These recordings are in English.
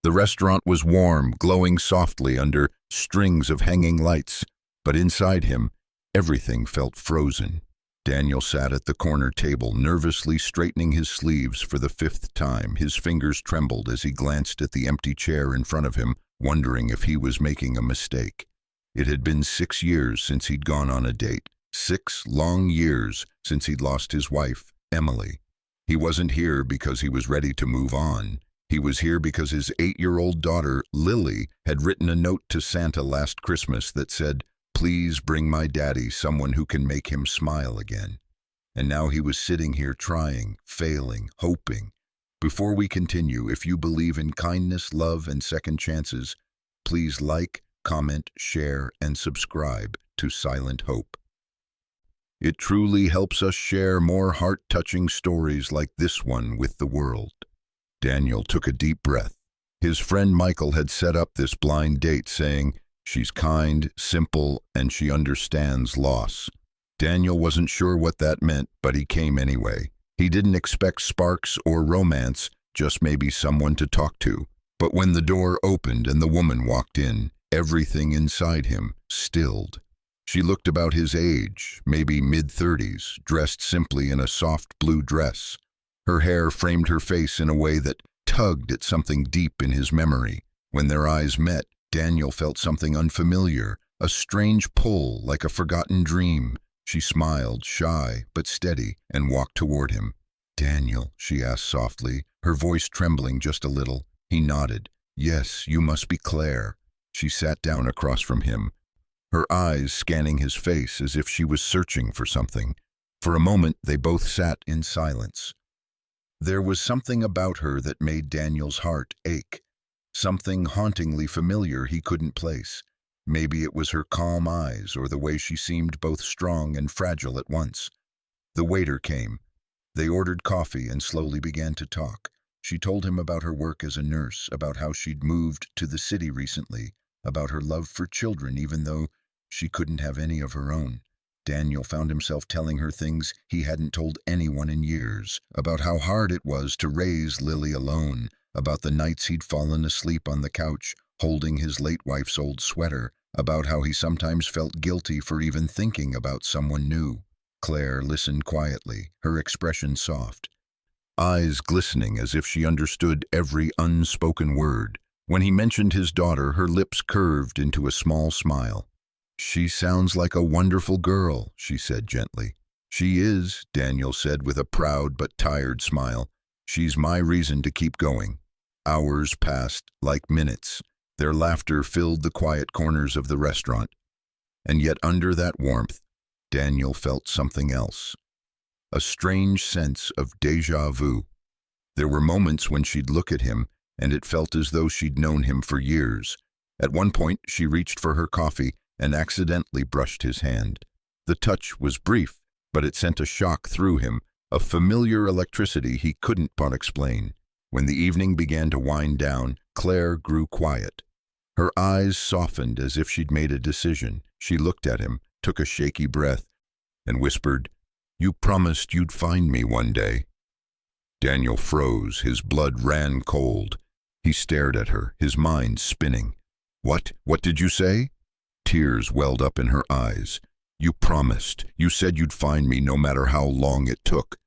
The restaurant was warm, glowing softly under strings of hanging lights, but inside him, everything felt frozen. Daniel sat at the corner table, nervously straightening his sleeves for the fifth time. His fingers trembled as he glanced at the empty chair in front of him, wondering if he was making a mistake. It had been 6 years since he'd gone on a date. 6 long years since he'd lost his wife, Emily. He wasn't here because he was ready to move on. He was here because his 8-year-old daughter, Lily, had written a note to Santa last Christmas that said, "Please bring my daddy someone who can make him smile again." And now he was sitting here trying, failing, hoping. Before we continue, if you believe in kindness, love, and second chances, please like, comment, share, and subscribe to Silent Hope. It truly helps us share more heart-touching stories like this one with the world. Daniel took a deep breath. His friend Michael had set up this blind date, saying, "She's kind, simple, and she understands loss." Daniel wasn't sure what that meant, but he came anyway. He didn't expect sparks or romance, just maybe someone to talk to. But when the door opened and the woman walked in, everything inside him stilled. She looked about his age, maybe mid-30s, dressed simply in a soft blue dress. Her hair framed her face in a way that tugged at something deep in his memory. When their eyes met, Daniel felt something unfamiliar, a strange pull like a forgotten dream. She smiled, shy but steady, and walked toward him. "Daniel," she asked softly, her voice trembling just a little. He nodded. "Yes, you must be Claire." She sat down across from him, her eyes scanning his face as if she was searching for something. For a moment, they both sat in silence. There was something about her that made Daniel's heart ache, something hauntingly familiar he couldn't place. Maybe it was her calm eyes or the way she seemed both strong and fragile at once. The waiter came. They ordered coffee and slowly began to talk. She told him about her work as a nurse, about how she'd moved to the city recently, about her love for children even though she couldn't have any of her own. Daniel found himself telling her things he hadn't told anyone in years, about how hard it was to raise Lily alone, about the nights he'd fallen asleep on the couch, holding his late wife's old sweater, about how he sometimes felt guilty for even thinking about someone new. Claire listened quietly, her expression soft, eyes glistening as if she understood every unspoken word. When he mentioned his daughter, her lips curved into a small smile. "She sounds like a wonderful girl," she said gently. "She is," Daniel said with a proud but tired smile. "She's my reason to keep going." Hours passed like minutes. Their laughter filled the quiet corners of the restaurant. And yet under that warmth, Daniel felt something else. A strange sense of déjà vu. There were moments when she'd look at him, and it felt as though she'd known him for years. At one point, she reached for her coffee and accidentally brushed his hand. The touch was brief, but it sent a shock through him, a familiar electricity he couldn't but explain. When the evening began to wind down, Claire grew quiet. Her eyes softened as if she'd made a decision. She looked at him, took a shaky breath, and whispered, "You promised you'd find me one day." Daniel froze, his blood ran cold. He stared at her, his mind spinning. What did you say?" Tears welled up in her eyes. "You promised. You said you'd find me no matter how long it took."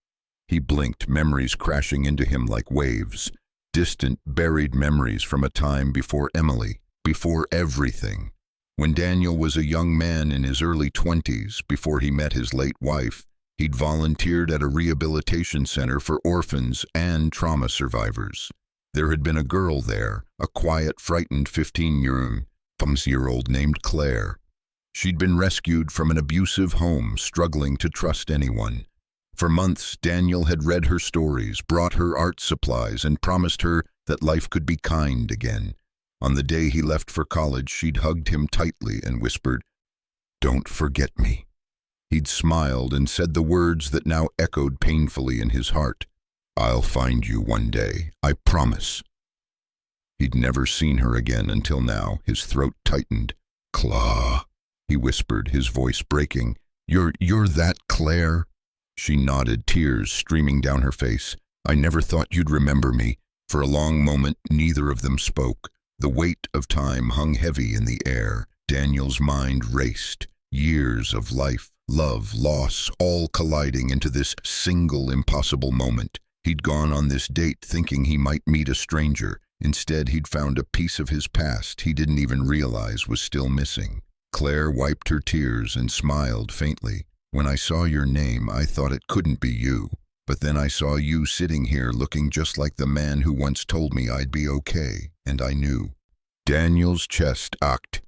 He blinked, memories crashing into him like waves. Distant, buried memories from a time before Emily, before everything. When Daniel was a young man in his early 20s, before he met his late wife, he'd volunteered at a rehabilitation center for orphans and trauma survivors. There had been a girl there, a quiet, frightened 15-year-old named Claire. She'd been rescued from an abusive home, struggling to trust anyone. For months, Daniel had read her stories, brought her art supplies, and promised her that life could be kind again. On the day he left for college, she'd hugged him tightly and whispered, "Don't forget me." He'd smiled and said the words that now echoed painfully in his heart. "I'll find you one day, I promise." He'd never seen her again until now. His throat tightened. "Claw," he whispered, his voice breaking. You're that Claire?" She nodded, tears streaming down her face. "I never thought you'd remember me. For a long moment, neither of them spoke. The weight of time hung heavy in the air. Daniel's mind raced. Years of life, love, loss, all colliding into this single impossible moment. He'd gone on this date thinking he might meet a stranger. Instead, he'd found a piece of his past he didn't even realize was still missing. Claire wiped her tears and smiled faintly. When I saw your name, I thought it couldn't be you. But then I saw you sitting here looking just like the man who once told me I'd be okay, and I knew. Daniel's chest ached.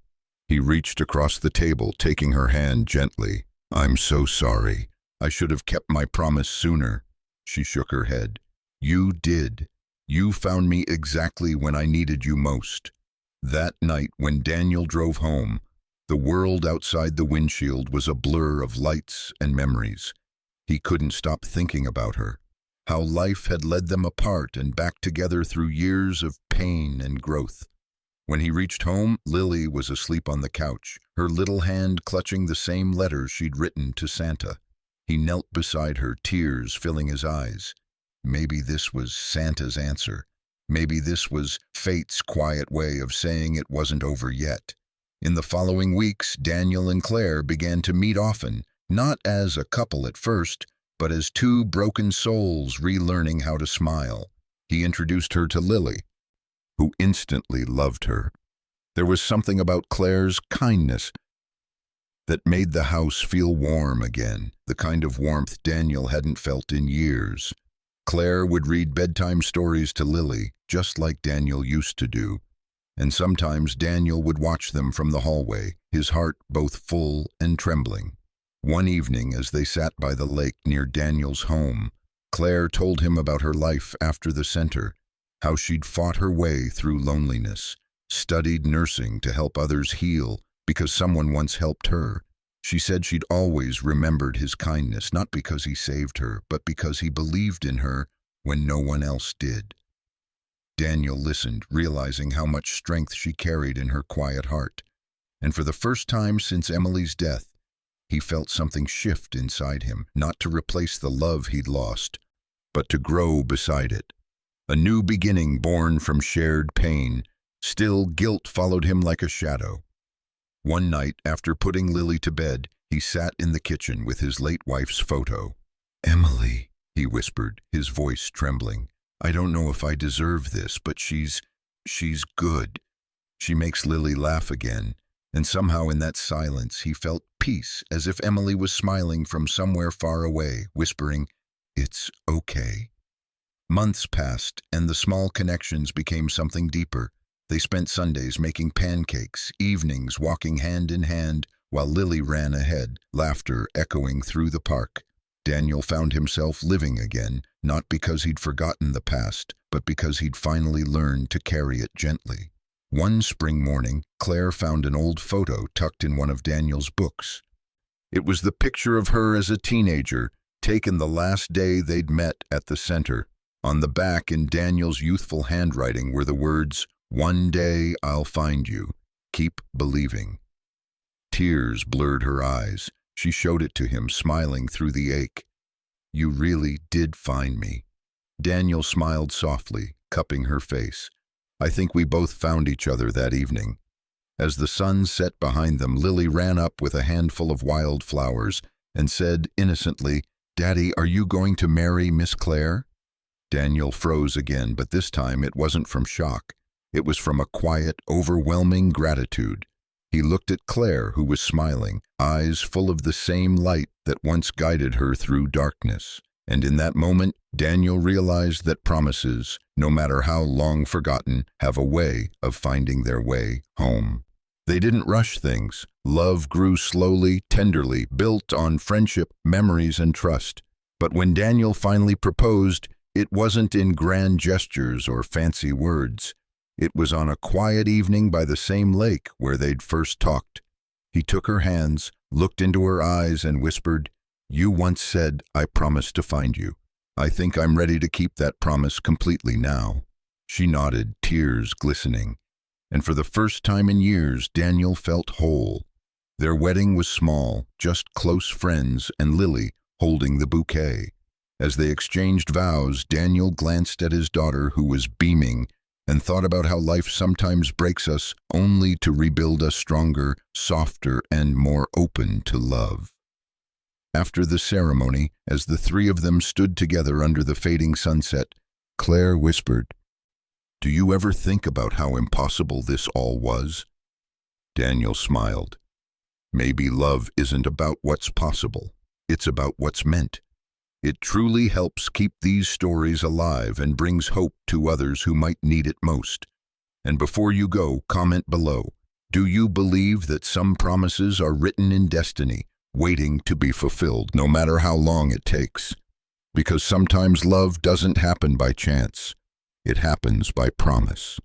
He reached across the table, taking her hand gently. I'm so sorry. I should have kept my promise sooner. She shook her head. You did. You found me exactly when I needed you most. That night when Daniel drove home, the world outside the windshield was a blur of lights and memories. He couldn't stop thinking about her, how life had led them apart and back together through years of pain and growth. When he reached home, Lily was asleep on the couch, her little hand clutching the same letter she'd written to Santa. He knelt beside her, tears filling his eyes. Maybe this was Santa's answer. Maybe this was fate's quiet way of saying it wasn't over yet. In the following weeks, Daniel and Claire began to meet often, not as a couple at first, but as two broken souls relearning how to smile. He introduced her to Lily, who instantly loved her. There was something about Claire's kindness that made the house feel warm again, the kind of warmth Daniel hadn't felt in years. Claire would read bedtime stories to Lily, just like Daniel used to do. And sometimes Daniel would watch them from the hallway, his heart both full and trembling. One evening, as they sat by the lake near Daniel's home, Claire told him about her life after the center, how she'd fought her way through loneliness, studied nursing to help others heal because someone once helped her. She said she'd always remembered his kindness, not because he saved her, but because he believed in her when no one else did. Daniel listened, realizing how much strength she carried in her quiet heart. And for the first time since Emily's death, he felt something shift inside him, not to replace the love he'd lost, but to grow beside it. A new beginning born from shared pain. Still, guilt followed him like a shadow. One night, after putting Lily to bed, he sat in the kitchen with his late wife's photo. "Emily," he whispered, his voice trembling. "I don't know if I deserve this, but she's good. She makes Lily laugh again." And somehow in that silence he felt peace, as if Emily was smiling from somewhere far away, whispering, "It's okay." Months passed, and the small connections became something deeper. They spent Sundays making pancakes, evenings walking hand in hand, while Lily ran ahead, laughter echoing through the park. Daniel found himself living again, not because he'd forgotten the past, but because he'd finally learned to carry it gently. One spring morning, Claire found an old photo tucked in one of Daniel's books. It was the picture of her as a teenager, taken the last day they'd met at the center. On the back, in Daniel's youthful handwriting, were the words, "One day I'll find you. Keep believing." Tears blurred her eyes. She showed it to him, smiling through the ache. "You really did find me." Daniel smiled softly, cupping her face. "I think we both found each other that evening." As the sun set behind them, Lily ran up with a handful of wild flowers and said innocently, "Daddy, are you going to marry Miss Claire?" Daniel froze again, but this time it wasn't from shock. It was from a quiet, overwhelming gratitude. He looked at Claire, who was smiling, eyes full of the same light that once guided her through darkness. And in that moment, Daniel realized that promises, no matter how long forgotten, have a way of finding their way home. They didn't rush things. Love grew slowly, tenderly, built on friendship, memories, and trust. But when Daniel finally proposed, it wasn't in grand gestures or fancy words. It was on a quiet evening by the same lake where they'd first talked. He took her hands, looked into her eyes, and whispered, "You once said, I promised to find you. I think I'm ready to keep that promise completely now." She nodded, tears glistening. And for the first time in years, Daniel felt whole. Their wedding was small, just close friends and Lily holding the bouquet. As they exchanged vows, Daniel glanced at his daughter, who was beaming, and thought about how life sometimes breaks us only to rebuild us stronger, softer, and more open to love. After the ceremony, as the three of them stood together under the fading sunset, Claire whispered, "Do you ever think about how impossible this all was?" Daniel smiled. "Maybe love isn't about what's possible, it's about what's meant. It truly helps keep these stories alive and brings hope to others who might need it most. And before you go, comment below. Do you believe that some promises are written in destiny, waiting to be fulfilled, no matter how long it takes? Because sometimes love doesn't happen by chance. It happens by promise."